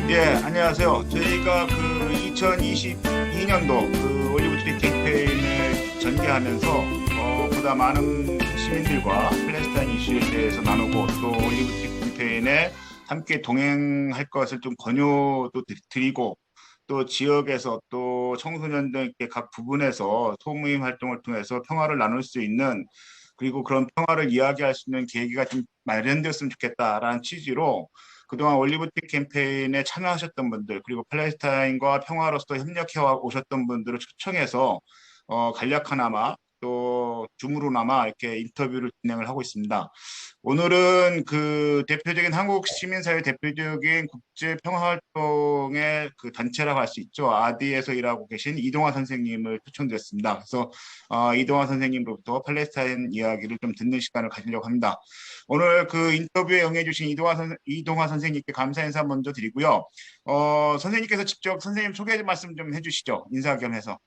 예, 안녕하세요. 저희가 그 2022년도 그 올리브 트리 캠페인을 전개하면서 보다 많은 시민들과 팔레스타인 이슈에 대해서 나누고 또 올리브 트리 캠페인에 함께 동행할 것을 좀 권유도 드리고 또 지역에서 또 청소년 등 이렇게 각 부분에서 소모임 활동을 통해서 평화를 나눌 수 있는 그리고 그런 평화를 이야기할 수 있는 계기가 좀 마련되었으면 좋겠다라는 취지로 그동안 올리브티 캠페인에 참여하셨던 분들 그리고 팔레스타인과 평화로서 협력해 오셨던 분들을 초청해서 간략하나마 또 줌으로나마 이렇게 인터뷰를 진행을 하고 있습니다. 오늘은 그 대표적인 한국 시민사회 대표적인 국제 평화활동의 그 단체라고 할 수 있죠. 아디에서 일하고 계신 이동화 선생님을 초청드렸습니다. 그래서 이동화 선생님으로부터 팔레스타인 이야기를 좀 듣는 시간을 가지려고 합니다. 오늘 그 인터뷰에 응해주신 이동화 선생님께 감사 인사 먼저 드리고요. 선생님께서 직접 선생님 소개 말씀 좀 해주시죠. 인사 겸해서.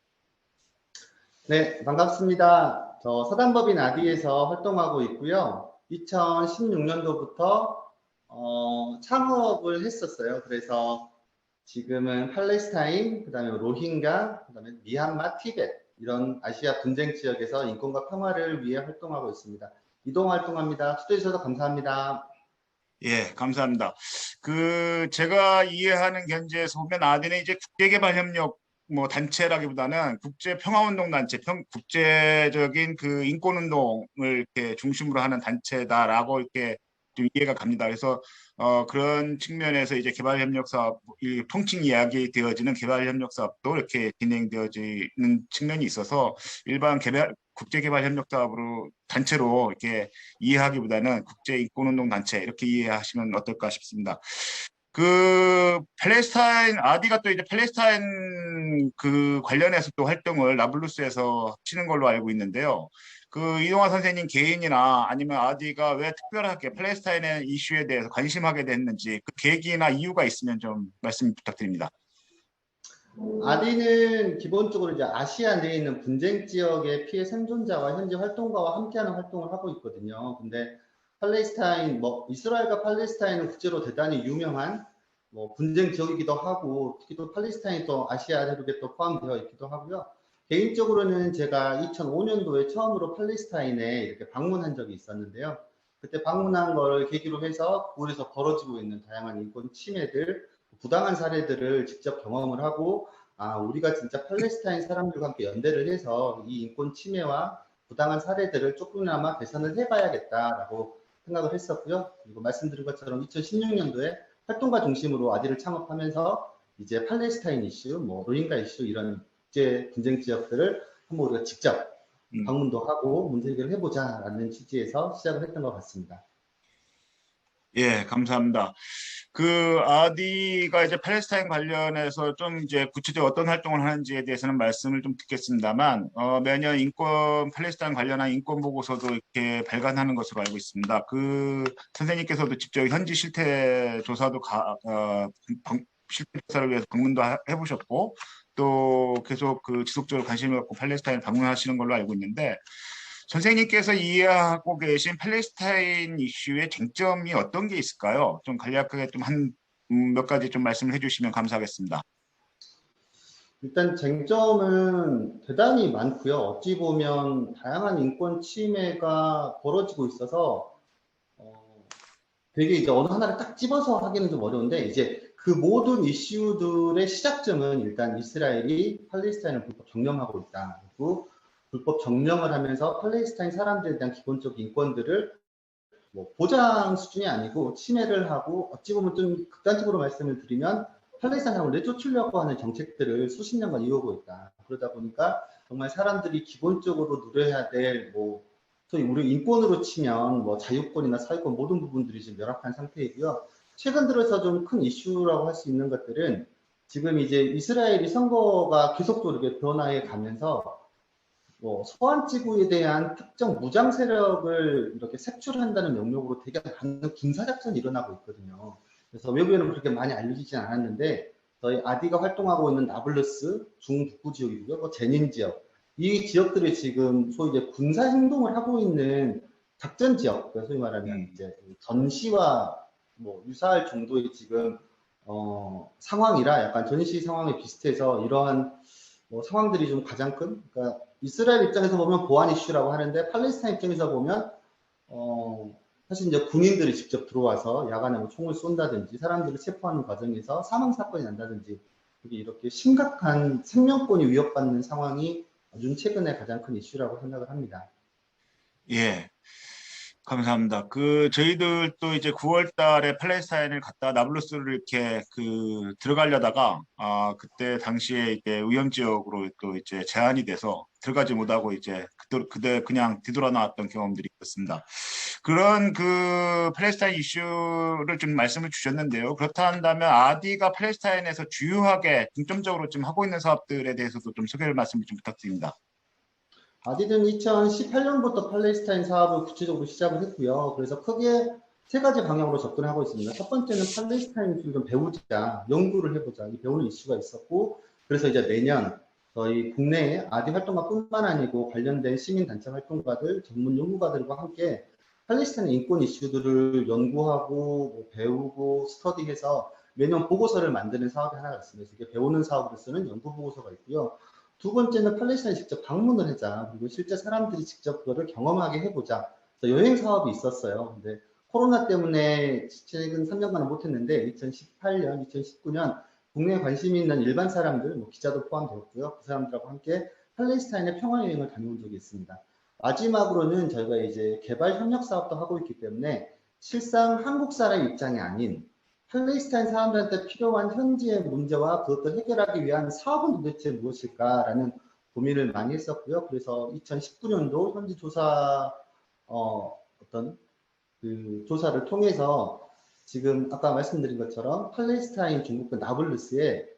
네, 반갑습니다. 저 사단법인 아디에서 활동하고 있고요. 2016년도부터 창업을 했었어요. 그래서 지금은 팔레스타인, 그다음에 로힝가, 그다음에 미얀마, 티벳 이런 아시아 분쟁 지역에서 인권과 평화를 위해 활동하고 있습니다. 이동 활동합니다. 초대해 주셔서 감사합니다. 예, 감사합니다. 그 제가 이해하는 견지에서 보면 아디는 이제 국제개발협력 뭐 단체라기보다는 국제평화운동 단체, 국제적인 그 인권운동을 이렇게 중심으로 하는 단체다라고 이렇게 좀 이해가 갑니다. 그래서 그런 측면에서 이제 개발협력 사업, 이 통칭 이야기 되어지는 개발협력 사업도 이렇게 진행되어지는 측면이 있어서 일반 국제개발협력 사업으로 단체로 이렇게 이해하기보다는 국제인권운동 단체 이렇게 이해하시면 어떨까 싶습니다. 그 팔레스타인 아디가 또 이제 팔레스타인 그 관련해서 또 활동을 나블루스에서 치는 걸로 알고 있는데요. 그 이동화 선생님 개인이나 아니면 아디가 왜 특별하게 팔레스타인의 이슈에 대해서 관심하게 됐는지 그 계기나 이유가 있으면 좀 말씀 부탁드립니다. 아디는 기본적으로 이제 아시아 내에 있는 분쟁 지역의 피해 생존자와 현재 활동가와 함께하는 활동을 하고 있거든요. 근데 팔레스타인, 뭐 이스라엘과 팔레스타인은 국제로 대단히 유명한 뭐 분쟁 지역이기도 하고, 특히 또 팔레스타인이 또 아시아 대륙에 또 포함되어 있기도 하고요. 개인적으로는 제가 2005년도에 처음으로 팔레스타인에 이렇게 방문한 적이 있었는데요. 그때 방문한 걸 계기로 해서 그곳에서 벌어지고 있는 다양한 인권 침해들, 부당한 사례들을 직접 경험을 하고, 아, 우리가 진짜 팔레스타인 사람들과 함께 연대를 해서 이 인권 침해와 부당한 사례들을 조금이나마 개선을 해봐야겠다라고 생각을 했었고요. 그리고 말씀드린 것처럼 2016년도에 활동가 중심으로 아디를 창업하면서 이제 팔레스타인 이슈, 뭐 로힝가 이슈 이런 국제 분쟁 지역들을 한번 우리가 직접 방문도 하고 문제 해결을 해보자라는 취지에서 시작을 했던 것 같습니다. 예, 감사합니다. 그 아디가 이제 팔레스타인 관련해서 좀 이제 구체적으로 어떤 활동을 하는지에 대해서는 말씀을 좀 듣겠습니다만 매년 팔레스타인 관련한 인권 보고서도 이렇게 발간하는 것으로 알고 있습니다. 그 선생님께서도 직접 현지 실태 조사도 실태 조사를 위해서 방문도 해보셨고 또 계속 그 지속적으로 관심을 갖고 팔레스타인 방문하시는 걸로 알고 있는데 선생님께서 이해하고 계신 팔레스타인 이슈의 쟁점이 어떤 게 있을까요? 좀 간략하게 좀 한 몇 가지 좀 말씀을 해주시면 감사하겠습니다. 일단 쟁점은 대단히 많고요. 어찌 보면 다양한 인권 침해가 벌어지고 있어서 되게 이제 어느 하나를 딱 집어서 하기는 좀 어려운데, 이제 그 모든 이슈들의 시작점은 일단 이스라엘이 팔레스타인을 불법 점령하고 있다. 그리고 불법 점령을 하면서 팔레스타인 사람들에 대한 기본적 인권들을 뭐 보장 수준이 아니고 침해를 하고, 어찌 보면 좀 극단적으로 말씀을 드리면 팔레스타인 사람을 내쫓으려고 하는 정책들을 수십 년간 이어오고 있다. 그러다 보니까 정말 사람들이 기본적으로 누려야 될 뭐 소위 우리 인권으로 치면 뭐 자유권이나 사회권 모든 부분들이 지금 열악한 상태이고요. 최근 들어서 좀 큰 이슈라고 할 수 있는 것들은 지금 이제 이스라엘이 선거가 계속적으로 이렇게 변화해 가면서 뭐 소환 지구에 대한 특정 무장 세력을 이렇게 색출한다는 명목으로 되게 많은 군사 작전이 일어나고 있거든요. 그래서 외부에는 그렇게 많이 알려지진 않았는데, 저희 아디가 활동하고 있는 나블루스 중북부 지역이고요, 뭐 제닌 지역, 이 지역들이 지금 소위 이제 군사 행동을 하고 있는 작전 지역, 소위 말하면 이제 전시와 뭐 유사할 정도의 지금 상황이라 약간 전시 상황에 비슷해서 이러한 상황들이 좀 가장 큰, 그러니까 이스라엘 입장에서 보면 보안 이슈라고 하는데 팔레스타인 입장에서 보면 사실 이제 군인들이 직접 들어와서 야간에 뭐 총을 쏜다든지 사람들을 체포하는 과정에서 사망 사건이 난다든지 이렇게 심각한 생명권이 위협받는 상황이 요즘 최근에 가장 큰 이슈라고 생각을 합니다. 예. 감사합니다. 저희들도 이제 9월 달에 팔레스타인을 갔다 나블루스를 이렇게 들어가려다가, 그때 당시에 이제 위험 지역으로 또 이제 제한이 돼서 들어가지 못하고 이제 그때 그냥 뒤돌아 나왔던 경험들이 있었습니다. 그런 팔레스타인 이슈를 좀 말씀을 주셨는데요. 그렇다 한다면 아디가 팔레스타인에서 주요하게 중점적으로 좀 하고 있는 사업들에 대해서도 좀 소개를 말씀을 좀 부탁드립니다. 아디는 2018년부터 팔레스타인 사업을 구체적으로 시작을 했고요. 그래서 크게 세 가지 방향으로 접근하고 있습니다. 첫 번째는 팔레스타인을 좀 배우자, 연구를 해보자, 이 배우는 이슈가 있었고, 그래서 이제 매년 저희 국내에 아디 활동가뿐만 아니고 관련된 시민단체 활동가들, 전문 연구가들과 함께 팔레스타인 인권 이슈들을 연구하고 배우고 스터디해서 매년 보고서를 만드는 사업이 하나가 있습니다. 이게 배우는 사업으로 쓰는 연구 보고서가 있고요. 두 번째는 팔레스타인에 직접 방문을 하자. 그리고 실제 사람들이 직접 그거를 경험하게 해보자. 여행 사업이 있었어요. 근데 코로나 때문에 최근 3년간은 못했는데 2018년, 2019년 국내에 관심 있는 일반 사람들, 뭐 기자도 포함되었고요. 그 사람들하고 함께 팔레스타인의 평화 여행을 다녀온 적이 있습니다. 마지막으로는 저희가 이제 개발 협력 사업도 하고 있기 때문에 실상 한국 사람 입장이 아닌 팔레스타인 사람들한테 필요한 현지의 문제와 그것을 해결하기 위한 사업은 도대체 무엇일까라는 고민을 많이 했었고요. 그래서 2019년도 현지 조사 어떤 조사를 통해서 지금 아까 말씀드린 것처럼 팔레스타인 중국부 나블루스에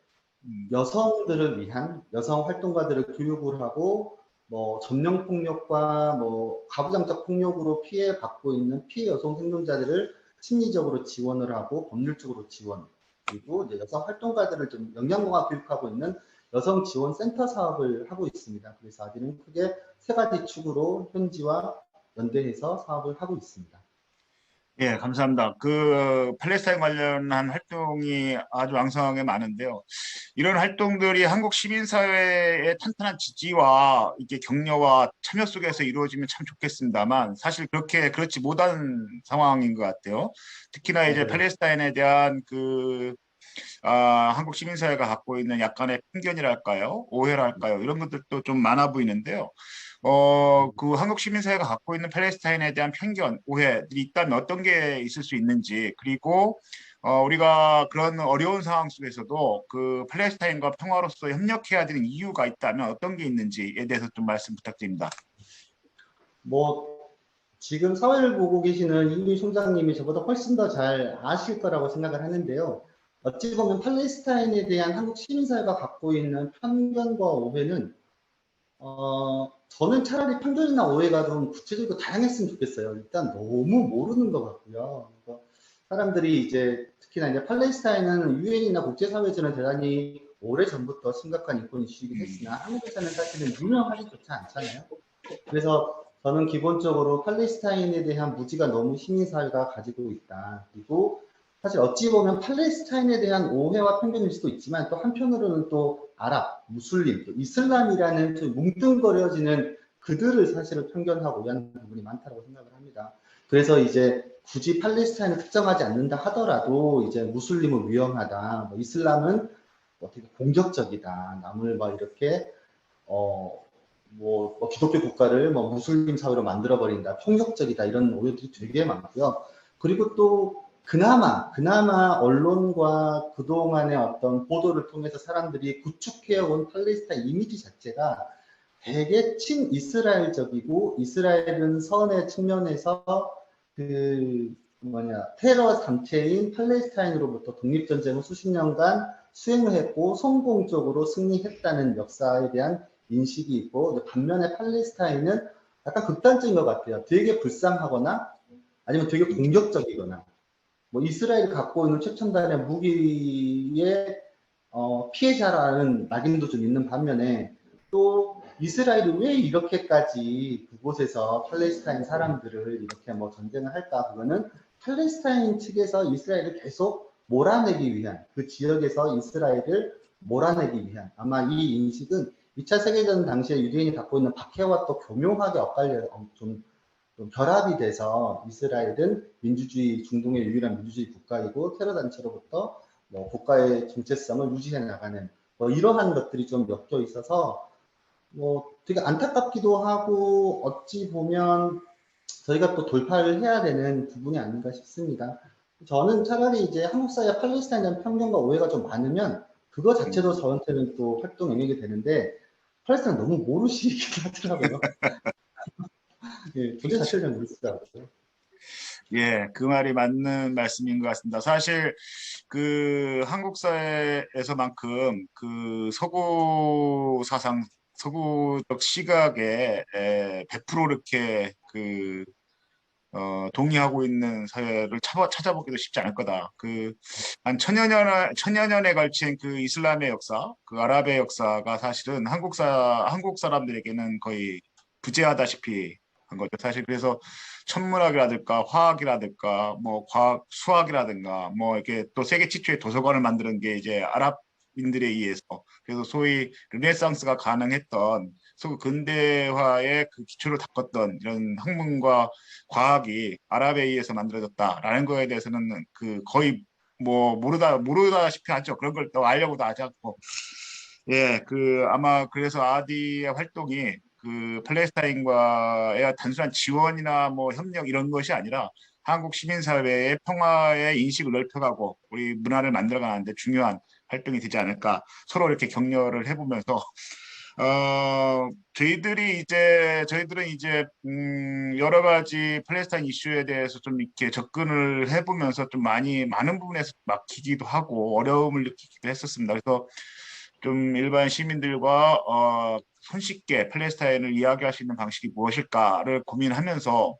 여성들을 위한 여성 활동가들을 교육을 하고 뭐 전령 폭력과 뭐 가부장적 폭력으로 피해 받고 있는 피해 여성 생존자들을 심리적으로 지원을 하고 법률적으로 지원, 그리고 이제 여성 활동가들을 좀 영양공학 교육하고 있는 여성 지원 센터 사업을 하고 있습니다. 그래서 아디는 크게 세 가지 축으로 현지와 연대해서 사업을 하고 있습니다. 예, 감사합니다. 팔레스타인 관련한 활동이 아주 왕성하게 많은데요. 이런 활동들이 한국 시민사회의 탄탄한 지지와 이게 격려와 참여 속에서 이루어지면 참 좋겠습니다만 사실 그렇지 못한 상황인 것 같아요. 특히나 이제 팔레스타인에 대한 한국 시민사회가 갖고 있는 약간의 편견이랄까요? 오해랄까요? 이런 것들도 좀 많아 보이는데요. 한국 시민사회가 갖고 있는 팔레스타인에 대한 편견, 오해들이 있다면 어떤 게 있을 수 있는지, 그리고 우리가 그런 어려운 상황 속에서도 팔레스타인과 평화로서 협력해야 되는 이유가 있다면 어떤 게 있는지에 대해서 좀 말씀 부탁드립니다. 지금 사회를 보고 계시는 이미 총장님이 저보다 훨씬 더 잘 아실 거라고 생각을 하는데요. 어찌 보면 팔레스타인에 대한 한국 시민사회가 갖고 있는 편견과 오해는 저는 차라리 편견이나 오해가 좀 구체적이고 다양했으면 좋겠어요. 일단 너무 모르는 것 같고요. 사람들이 이제 특히나 이제 팔레스타인은 유엔이나 국제사회에서는 대단히 오래 전부터 심각한 인권 이슈이긴 했으나 한국에서는 사실은 유명하지조차 않잖아요. 그래서 저는 기본적으로 팔레스타인에 대한 무지가 너무 시민사회가 가지고 있다. 그리고 사실 어찌 보면 팔레스타인에 대한 오해와 편견일 수도 있지만 또 한편으로는 또 아랍, 무슬림, 또 이슬람이라는 좀 뭉뚱거려지는 그들을 사실은 편견하고 오해하는 부분이 많다고 생각을 합니다. 그래서 이제 굳이 팔레스타인을 특정하지 않는다 하더라도 이제 무슬림은 위험하다, 뭐 이슬람은 되게 공격적이다, 남을 막 이렇게 기독교 국가를 무슬림 사회로 만들어 버린다, 폭력적이다 이런 오해들이 되게 많고요. 그리고 또 그나마 언론과 그동안의 어떤 보도를 통해서 사람들이 구축해온 팔레스타인 이미지 자체가 되게 친이스라엘적이고 이스라엘은 선의 측면에서 테러 단체인 팔레스타인으로부터 독립전쟁을 수십 년간 수행을 했고 성공적으로 승리했다는 역사에 대한 인식이 있고, 반면에 팔레스타인은 약간 극단적인 것 같아요. 되게 불쌍하거나 아니면 되게 공격적이거나 이스라엘이 갖고 있는 최첨단의 무기의 피해자라는 낙인도 좀 있는 반면에 또 이스라엘이 왜 이렇게까지 그곳에서 팔레스타인 사람들을 이렇게 전쟁을 할까? 그거는 팔레스타인 측에서 이스라엘을 계속 몰아내기 위한, 그 지역에서 이스라엘을 몰아내기 위한, 아마 이 인식은 2차 세계대전 당시에 유대인이 갖고 있는 박해와 또 교묘하게 엇갈려 좀 결합이 돼서 이스라엘은 민주주의, 중동의 유일한 민주주의 국가이고 테러 단체로부터 뭐 국가의 정체성을 유지해 나가는 뭐 이러한 것들이 좀 엮여 있어서 뭐 되게 안타깝기도 하고 어찌 보면 저희가 또 돌파를 해야 되는 부분이 아닌가 싶습니다. 저는 차라리 이제 한국 사회 팔레스타인에 대한 편견과 오해가 좀 많으면 그거 자체도 저한테는 또 활동 영역이 되는데 팔레스타인 너무 모르시긴 하더라고요. 예, 주제 자체를 잘 모르시더라고요. 예, 그 말이 맞는 말씀인 것 같습니다. 사실 그 한국 사회에서만큼 그 서구 사상, 서구적 시각에 100% 이렇게 그 동의하고 있는 사회를 찾아보기도 쉽지 않을 거다. 그 한 천여 년에 걸친 그 이슬람의 역사, 그 아랍의 역사가 사실은 한국 사람들에게는 거의 부재하다시피 한 거죠. 사실 그래서 천문학이라든가 화학이라든가 뭐 과학 수학이라든가 뭐 이렇게 또 세계 최초의 도서관을 만드는 게 이제 아랍인들에 의해서, 그래서 소위 르네상스가 가능했던 소위 근대화의 그 기초를 닦았던 이런 학문과 과학이 아랍에 의해서 만들어졌다라는 거에 대해서는 그 거의 뭐 모르다시피 하죠. 그런 걸 또 알려고도 하지 않고. 예, 그 아마 그래서 아디의 활동이 그 팔레스타인과의 단순한 지원이나 뭐 협력 이런 것이 아니라 한국 시민사회의 평화의 인식을 넓혀가고 우리 문화를 만들어가는데 중요한 활동이 되지 않을까, 서로 이렇게 격려를 해보면서 저희들은 이제 여러 가지 팔레스타인 이슈에 대해서 좀 이렇게 접근을 해보면서 좀 많은 부분에서 막히기도 하고 어려움을 느끼기도 했었습니다. 그래서 좀 일반 시민들과 손쉽게 팔레스타인을 이야기할 수 있는 방식이 무엇일까를 고민하면서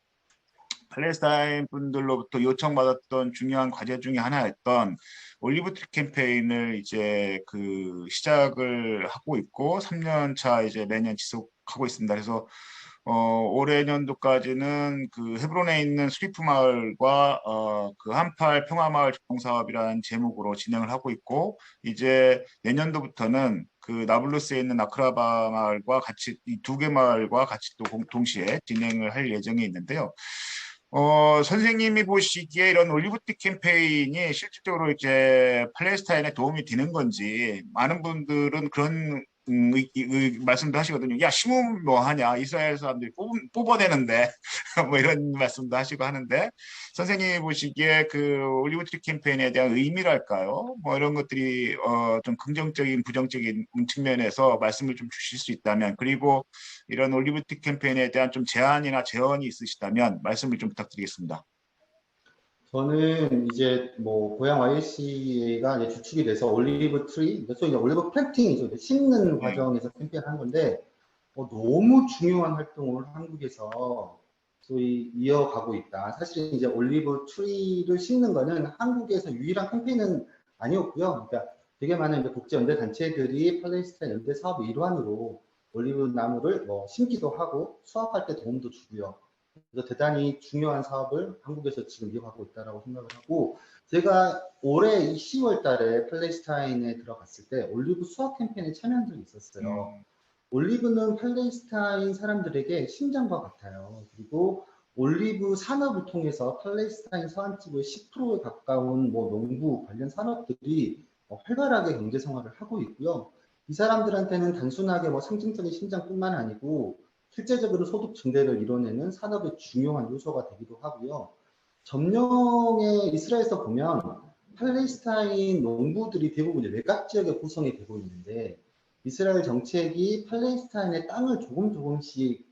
팔레스타인 분들로부터 요청받았던 중요한 과제 중에 하나였던 올리브 트리 캠페인을 이제 그 시작을 하고 있고 3년 차 이제 매년 지속하고 있습니다. 그래서 올해 년도까지는 그 헤브론에 있는 수리프 마을과 그 한팔 평화마을 조성사업이라는 제목으로 진행을 하고 있고, 이제 내년도부터는 그 나블루스에 있는 아크라바 마을과 같이 이 두 개 마을과 같이 또 동시에 진행을 할 예정이 있는데요. 선생님이 보시기에 이런 올리브티 캠페인이 실질적으로 이제 팔레스타인에 도움이 되는 건지, 많은 분들은 그런 말씀도 하시거든요. 야, 심으면 뭐 하냐? 이스라엘 사람들이 뽑아내는데 뭐 이런 말씀도 하시고 하는데, 선생님이 보시기에 그 올리브트리 캠페인에 대한 의미랄까요? 뭐 이런 것들이 좀 긍정적인, 부정적인 측면에서 말씀을 좀 주실 수 있다면, 그리고 이런 올리브트리 캠페인에 대한 좀 제안이나 제언이 있으시다면 말씀을 좀 부탁드리겠습니다. 저는 이제 뭐 고향 YC가 이제 주축이 돼서 올리브 트리, 소위 올리브 플랜팅이죠. 이제 심는 네. 과정에서 캠페인한 건데 너무 중요한 활동을 한국에서 소위 이어가고 있다. 사실 이제 올리브 트리를 심는 거는 한국에서 유일한 캠페인은 아니었고요. 그러니까 되게 많은 이제 국제연대 단체들이 팔레스타인 연대 사업의 일환으로 올리브 나무를 뭐 심기도 하고 수확할 때 도움도 주고요. 그래서 대단히 중요한 사업을 한국에서 지금 이어가고 있다고 생각을 하고, 제가 올해 10월 달에 팔레스타인에 들어갔을 때 올리브 수확 캠페인에 참여한 적이 있었어요. 올리브는 팔레스타인 사람들에게 심장과 같아요. 그리고 올리브 산업을 통해서 팔레스타인 서안지구의 10%에 가까운 뭐 농부 관련 산업들이 활발하게 경제 생활을 하고 있고요. 이 사람들한테는 단순하게 뭐 상징적인 심장뿐만 아니고 실제적으로 소득 증대를 이뤄내는 산업의 중요한 요소가 되기도 하고요. 점령의 이스라엘에서 보면 팔레스타인 농부들이 대부분 외곽 지역에 구성이 되고 있는데, 이스라엘 정책이 팔레스타인의 땅을 조금씩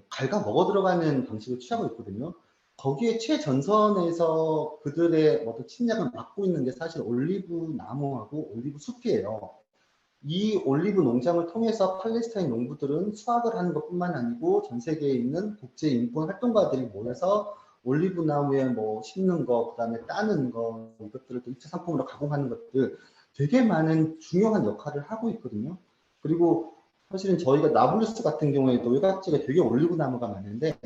갉아 먹어 들어가는 방식을 취하고 있거든요. 거기에 최전선에서 그들의 어떤 침략을 막고 있는 게 사실 올리브 나무하고 올리브 숲이에요. 이 올리브 농장을 통해서 팔레스타인 농부들은 수확을 하는 것뿐만 아니고 전 세계에 있는 국제 인권 활동가들이 모여서 올리브 나무에 뭐 심는 거, 그다음에 따는 거, 이것들을 또 2차 상품으로 가공하는 것들 되게 많은 중요한 역할을 하고 있거든요. 그리고 사실은 저희가 나블루스 같은 경우에도 외곽지가 되게 올리브 나무가 많은데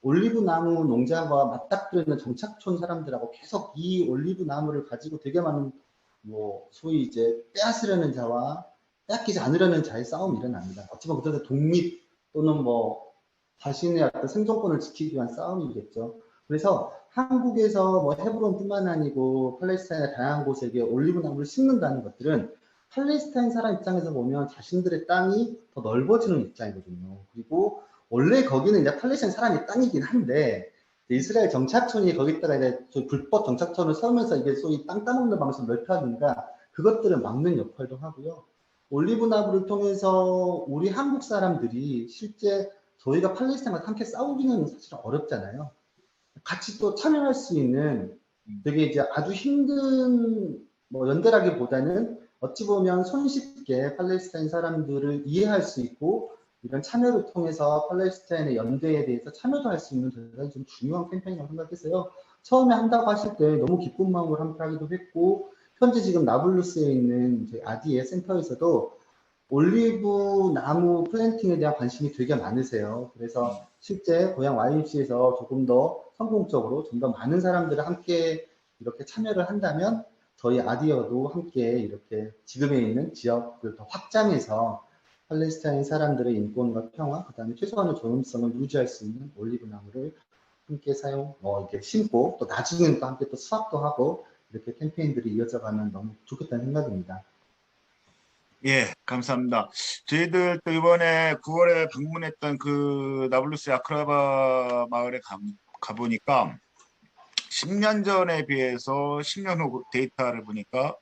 올리브 나무 농장과 맞닥뜨려 있는 정착촌 사람들하고 계속 이 올리브 나무를 가지고 되게 많은 뭐 소위 이제 빼앗으려는 자와 빼앗기지 않으려는 자의 싸움이 일어납니다. 어찌 보면 그것은 독립 또는 뭐 자신의 어떤 생존권을 지키기 위한 싸움이겠죠. 그래서 한국에서 뭐 헤브론뿐만 아니고 팔레스타인의 다양한 곳에 올리브 나무를 심는다는 것들은 팔레스타인 사람 입장에서 보면 자신들의 땅이 더 넓어지는 입장이거든요. 그리고 원래 거기는 이제 팔레스타인 사람의 땅이긴 한데 이스라엘 정착촌이 거기다가 이제 불법 정착촌을 세우면서 이게 소위 땅 따먹는 방식으로 넓혀지니까 그것들을 막는 역할도 하고요. 올리브 나무를 통해서 우리 한국 사람들이 실제 저희가 팔레스타인과 함께 싸우기는 사실 어렵잖아요. 같이 또 참여할 수 있는 되게 이제 아주 힘든 뭐 연대라기보다는 어찌 보면 손쉽게 팔레스타인 사람들을 이해할 수 있고 이런 참여를 통해서 팔레스타인의 연대에 대해서 참여도 할 수 있는 대단히 좀 중요한 캠페인이라고 생각했어요. 처음에 한다고 하실 때 너무 기쁜 마음으로 함께하기도 했고 현재 지금 나블루스에 있는 저희 아디의 센터에서도 올리브 나무 플랜팅에 대한 관심이 되게 많으세요. 그래서 실제 고향 YMC에서 조금 더 성공적으로 좀 더 많은 사람들을 함께 이렇게 참여를 한다면 저희 아디어도 함께 이렇게 지금에 있는 지역을 더 확장해서 팔레스타인 사람들의 인권과 평화, 그다음에 최소한의 존엄성을 유지할 수 있는 올리브 나무를 함께 이렇게 심고 또 나중에는 또 함께 또 수확도 하고 이렇게 캠페인들이 이어져가면 너무 좋겠다는 생각입니다. 예, 감사합니다. 저희들 또 이번에 9월에 방문했던 그 나블루스 아크라바 마을에 가보니까 10년 전에 비해서 10년 후 데이터를 보니까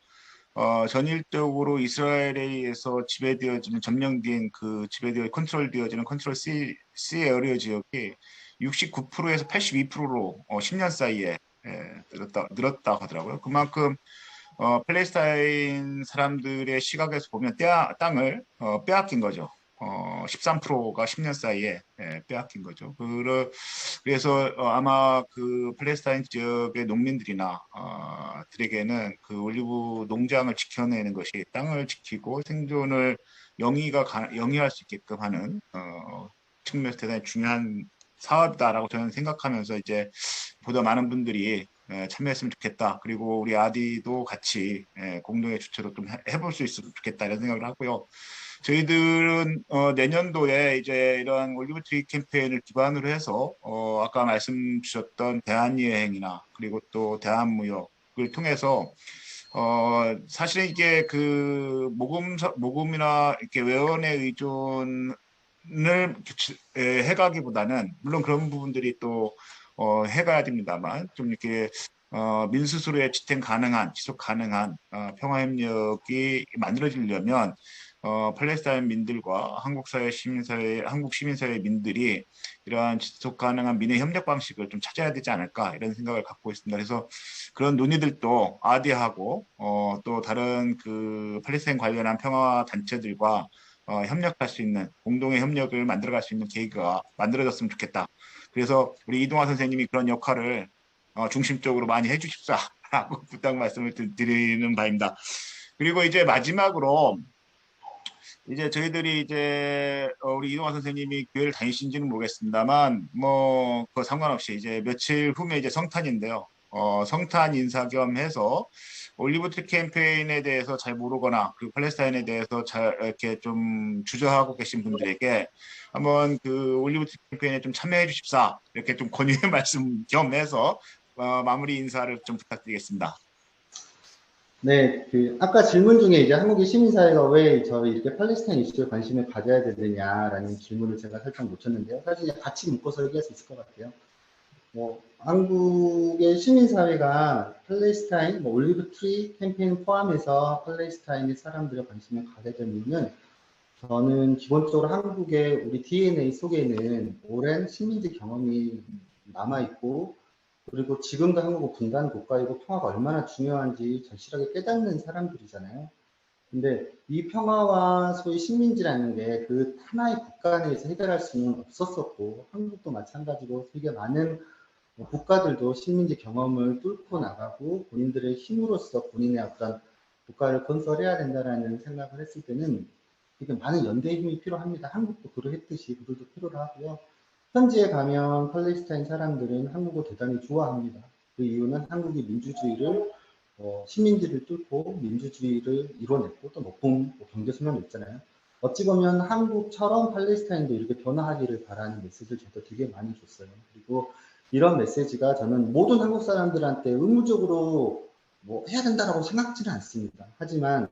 전일적으로 이스라엘에 의해서 지배되어지는 점령된 컨트롤되어지는 컨트롤 C 에어리어 지역이 69%에서 82%로 10년 사이에 늘었다 하더라고요. 그만큼 팔레스타인 사람들의 시각에서 보면 땅을 빼앗긴 거죠. 13%가 10년 사이에 빼앗긴 거죠. 그래서 아마 그 팔레스타인 지역의 농민들이나 들에게는 그 올리브 농장을 지켜내는 것이 땅을 지키고 생존을 영위할 수 있게끔 하는 측면에서 대단히 중요한 사업이다라고 저는 생각하면서 이제 보다 많은 분들이 참여했으면 좋겠다. 그리고 우리 아디도 같이 공동의 주체로 좀 해볼 수 있으면 좋겠다 이런 생각을 하고요. 저희들은 내년도에 이제 이런 올리브트리 캠페인을 기반으로 해서 아까 말씀 주셨던 대한여행이나 그리고 또 대한무역을 통해서 사실은 이게 그 모금이나 이렇게 외원의 의존을 해가기보다는 물론 그런 부분들이 또 해가야 됩니다만 좀 이렇게 민스스로의 지속 가능한 평화협력이 만들어지려면 팔레스타인 민들과 한국 시민사회 민들이 이러한 지속 가능한 민의 협력 방식을 좀 찾아야 되지 않을까 이런 생각을 갖고 있습니다. 그래서 그런 논의들도 아디하고 또 다른 그 팔레스타인 관련한 평화 단체들과 협력할 수 있는 공동의 협력을 만들어갈 수 있는 계기가 만들어졌으면 좋겠다. 그래서 우리 이동화 선생님이 그런 역할을 중심적으로 많이 해주십사라고 부탁 말씀을 드리는 바입니다. 그리고 이제 마지막으로 이제 저희들이 이제 우리 이동화 선생님이 교회를 다니신지는 모르겠습니다만 뭐 그 상관없이 이제 며칠 후면 이제 성탄인데요. 성탄 인사 겸 해서 올리브트리 캠페인에 대해서 잘 모르거나 그리고 팔레스타인에 대해서 잘 이렇게 좀 주저하고 계신 분들에게 한번 그 올리브트리 캠페인에 좀 참여해 주십사 이렇게 좀 권유의 말씀 겸해서 마무리 인사를 좀 부탁드리겠습니다. 네, 아까 질문 중에 이제 한국의 시민사회가 왜 저희 이렇게 팔레스타인 이슈에 관심을 가져야 되느냐라는 질문을 제가 살짝 놓쳤는데요. 사실 이제 같이 묶어서 얘기할 수 있을 것 같아요. 뭐, 한국의 시민사회가 팔레스타인, 뭐, 올리브 트리 캠페인 포함해서 팔레스타인의 사람들의 관심을 가져야 되는 이유는 저는 기본적으로 한국의 우리 DNA 속에는 오랜 식민지 경험이 남아있고 그리고 지금도 한국은 분단 국가이고 평화가 얼마나 중요한지 절실하게 깨닫는 사람들이잖아요. 근데 이 평화와 소위 식민지라는 게 그 하나의 국가 내에서 해결할 수는 없었었고 한국도 마찬가지로 되게 많은 국가들도 식민지 경험을 뚫고 나가고 본인들의 힘으로써 본인의 어떤 국가를 건설해야 된다라는 생각을 했을 때는 되게 많은 연대의 힘이 필요합니다. 한국도 그러했듯이 그들도 필요로 하고요. 현지에 가면 팔레스타인 사람들은 한국을 대단히 좋아합니다. 그 이유는 한국이 민주주의를 시민들을 뚫고 민주주의를 이뤄냈고 또 높은 경제 수명이 있잖아요. 어찌 보면 한국처럼 팔레스타인도 이렇게 변화하기를 바라는 메시지를 저도 되게 많이 줬어요. 그리고 이런 메시지가 저는 모든 한국 사람들한테 의무적으로 뭐 해야 된다라고 생각지는 않습니다. 하지만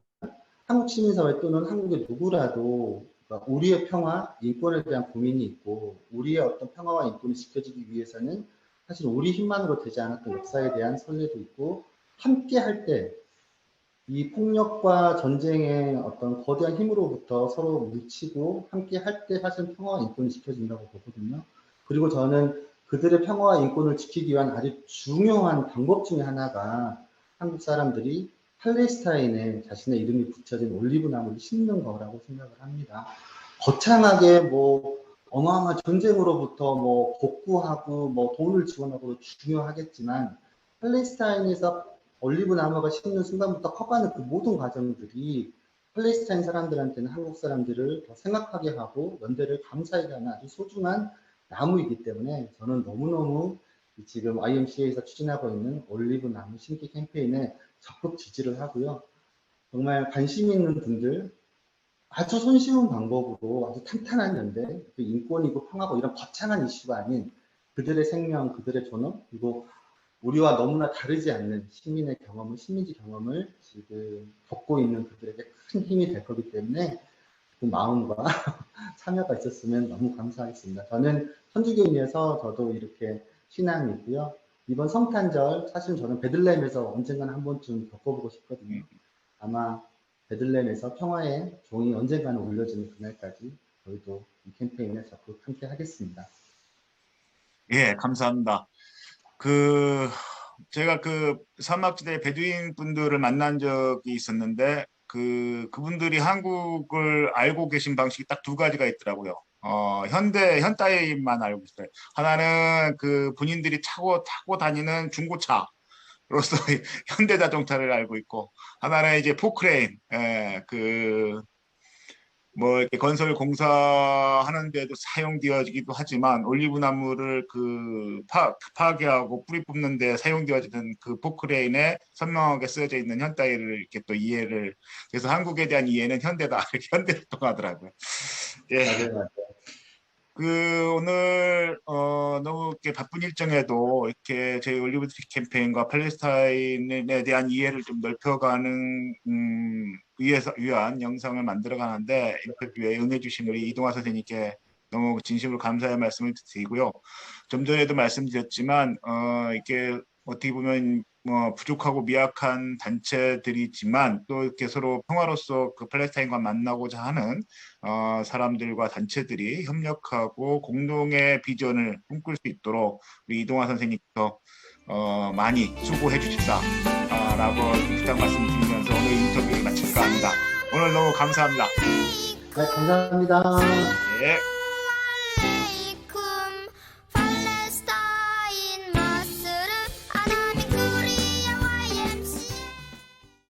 한국 시민사회 또는 한국의 누구라도 그러니까 우리의 평화, 인권에 대한 고민이 있고 우리의 어떤 평화와 인권이 지켜지기 위해서는 사실 우리 힘만으로 되지 않았던 역사에 대한 선례도 있고 함께 할 때 이 폭력과 전쟁의 어떤 거대한 힘으로부터 서로 뭉치고 함께 할 때 사실 평화와 인권이 지켜진다고 보거든요. 그리고 저는 그들의 평화와 인권을 지키기 위한 아주 중요한 방법 중에 하나가 한국 사람들이 팔레스타인에 자신의 이름이 붙여진 올리브 나무를 심는 거라고 생각을 합니다. 거창하게 뭐 어마어마한 전쟁으로부터 뭐 복구하고 뭐 돈을 지원하고도 중요하겠지만 팔레스타인에서 올리브 나무가 심는 순간부터 커가는 그 모든 과정들이 팔레스타인 사람들한테는 한국 사람들을 더 생각하게 하고 연대를 감사하게 하는 아주 소중한 나무이기 때문에 저는 너무너무 지금 IMCA에서 추진하고 있는 올리브 나무 심기 캠페인에 적극 지지를 하고요. 정말 관심 있는 분들 아주 손쉬운 방법으로 아주 탄탄한 연대, 그 인권이고 평화고 이런 거창한 이슈가 아닌 그들의 생명, 그들의 존엄, 그리고 우리와 너무나 다르지 않는 시민의 경험을, 시민지 경험을 지금 겪고 있는 그들에게 큰 힘이 될 거기 때문에 그 마음과 참여가 있었으면 너무 감사하겠습니다. 저는 천주교인이어서 저도 이렇게 신앙이 있고요. 이번 성탄절 사실 저는 베들레헴에서 언젠가는 한 번쯤 겪어보고 싶거든요. 아마 베들레헴에서 평화의 종이 언젠가는 울려지는 그날까지 저희도 이 캠페인에 적극 함께 하겠습니다. 예, 감사합니다. 제가 그 사막지대 베두인 분들을 만난 적이 있었는데, 그분들이 한국을 알고 계신 방식이 딱 두 가지가 있더라고요. 현대만 알고 있어요. 하나는 그 본인들이 타고 다니는 중고차로서 현대자동차를 알고 있고, 하나는 이제 포크레인, 뭐 이렇게 건설 공사하는 데도 사용되어지기도 하지만 올리브나무를 파괴하고 뿌리 뽑는 데 사용되어지는 그 포크레인에 선명하게 쓰여져 있는 현대를 이렇게 또 이해를, 그래서 한국에 대한 이해는 현대다 이렇게 현대를 통하더라고요. 예. 맞아요. 오늘 너무 이렇게 바쁜 일정에도 이렇게 저희 올리브트리 캠페인과 팔레스타인에 대한 이해를 좀 넓혀가는 위한 영상을 만들어 가는데 인터뷰에 응해주신 우리 이동화 선생님께 너무 진심으로 감사의 말씀을 드리고요. 좀 전에도 말씀드렸지만 이렇게 어떻게 보면 뭐 부족하고 미약한 단체들이지만 또 이렇게 서로 평화로서 그 팔레스타인과 만나고자 하는 사람들과 단체들이 협력하고 공동의 비전을 꿈꿀 수 있도록 우리 이동화 선생님께서 많이 수고해 주십사라고 부탁 말씀드리면서 오늘 인터뷰를 마칠까 합니다. 오늘 너무 감사합니다. 네, 감사합니다. 예.